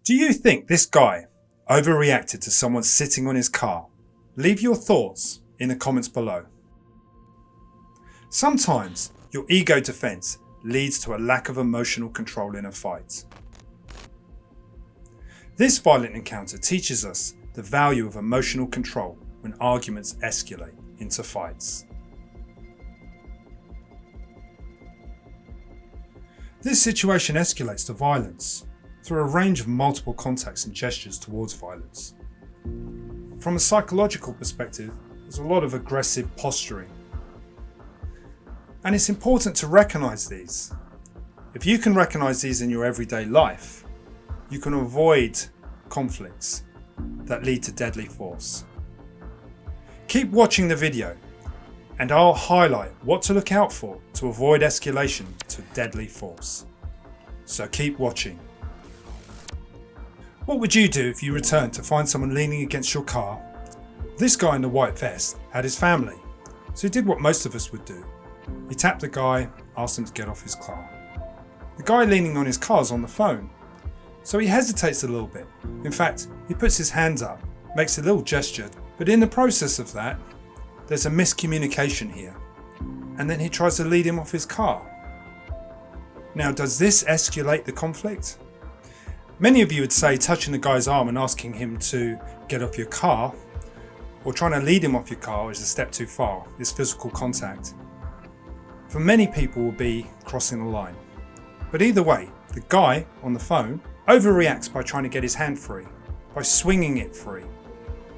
Do you think this guy overreacted to someone sitting on his car? Leave your thoughts in the comments below. Sometimes your ego defense leads to a lack of emotional control in a fight. This violent encounter teaches us the value of emotional control when arguments escalate into fights. This situation escalates to violence through a range of multiple contacts and gestures towards violence. From a psychological perspective, there's a lot of aggressive posturing. And it's important to recognize these. If you can recognize these in your everyday life, you can avoid conflicts that lead to deadly force. Keep watching the video and I'll highlight what to look out for to avoid escalation to deadly force. So keep watching. What would you do if you returned to find someone leaning against your car? This guy in the white vest had his family, so he did what most of us would do. He tapped the guy, asked him to get off his car. The guy leaning on his car is on the phone, so he hesitates a little bit. In fact, he puts his hands up, makes a little gesture, but in the process of that, there's a miscommunication here. And then he tries to lead him off his car. Now, does this escalate the conflict? Many of you would say touching the guy's arm and asking him to get off your car, or trying to lead him off your car, is a step too far. It's physical contact. For many people will be crossing the line. But either way, the guy on the phone overreacts by trying to get his hand free, by swinging it free.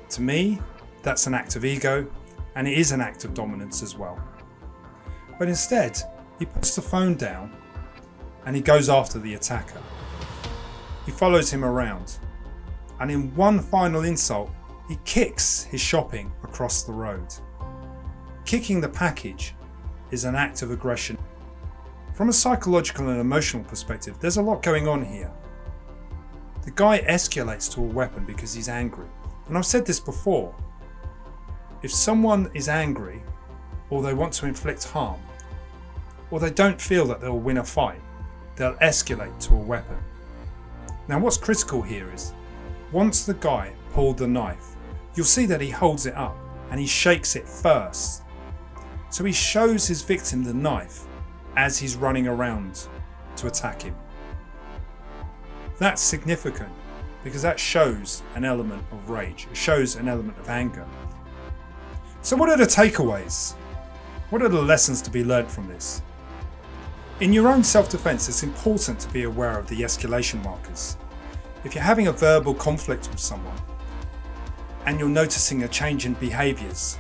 To me, that's an act of ego, and it is an act of dominance as well. But instead, he puts the phone down and he goes after the attacker. He follows him around, and in one final insult, he kicks his shopping across the road. Kicking the package is an act of aggression. From a psychological and emotional perspective, there's a lot going on here. The guy escalates to a weapon because he's angry. And I've said this before. If someone is angry, or they want to inflict harm, or they don't feel that they'll win a fight, they'll escalate to a weapon. Now what's critical here is, once the guy pulled the knife, you'll see that he holds it up and he shakes it first. So he shows his victim the knife as he's running around to attack him. That's significant because that shows an element of rage. It shows an element of anger. So what are the takeaways? What are the lessons to be learned from this? In your own self-defense, it's important to be aware of the escalation markers. If you're having a verbal conflict with someone and you're noticing a change in behaviours,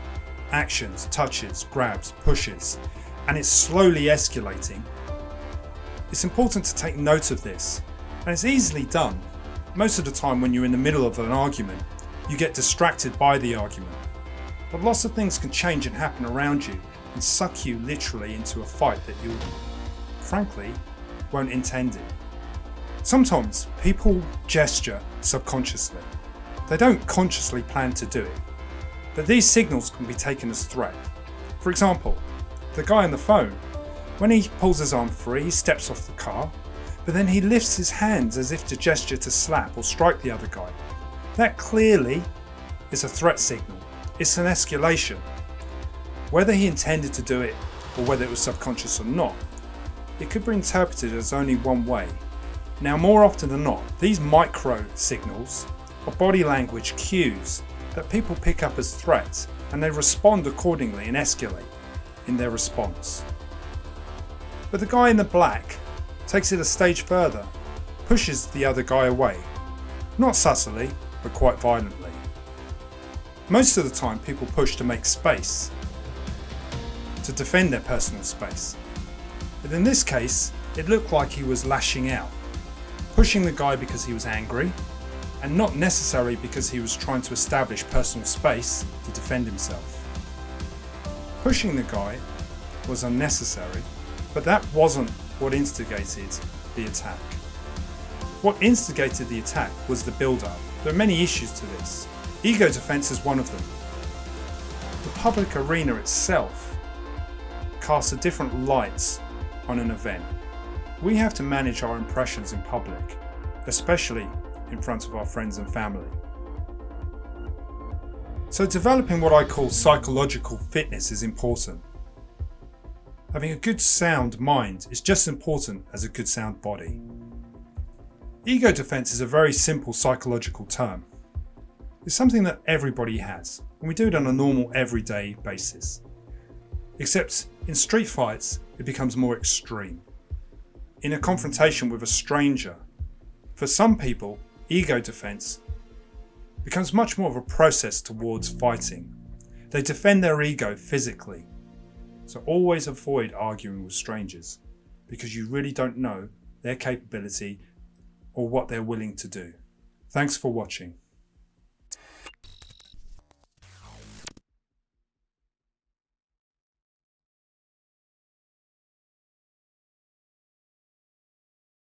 actions, touches, grabs, pushes, and it's slowly escalating, it's important to take note of this. And it's easily done. Most of the time when you're in the middle of an argument, you get distracted by the argument. But lots of things can change and happen around you and suck you literally into a fight that you, frankly, won't intend it. Sometimes people gesture subconsciously. They don't consciously plan to do it. But these signals can be taken as threat. For example, the guy on the phone, when he pulls his arm free, he steps off the car, but then he lifts his hands as if to gesture to slap or strike the other guy. That clearly is a threat signal. It's an escalation. Whether he intended to do it or whether it was subconscious or not, it could be interpreted as only one way. Now, more often than not, these micro signals are body language cues that people pick up as threats, and they respond accordingly and escalate in their response. But the guy in the black takes it a stage further, pushes the other guy away, not subtly, but quite violently. Most of the time people push to make space, to defend their personal space. But in this case, it looked like he was lashing out, pushing the guy because he was angry, and not necessarily because he was trying to establish personal space to defend himself. Pushing the guy was unnecessary, but that wasn't what instigated the attack. What instigated the attack was the build-up. There are many issues to this. Ego defense is one of them. The public arena itself casts a different light on an event. We have to manage our impressions in public, especially in front of our friends and family. So developing what I call psychological fitness is important. Having a good sound mind is just as important as a good sound body. Ego defense is a very simple psychological term. It's something that everybody has, and we do it on a normal everyday basis. Except in street fights, it becomes more extreme. In a confrontation with a stranger, for some people, ego defense becomes much more of a process towards fighting. They defend their ego physically. So always avoid arguing with strangers, because you really don't know their capability or what they're willing to do. Thanks for watching.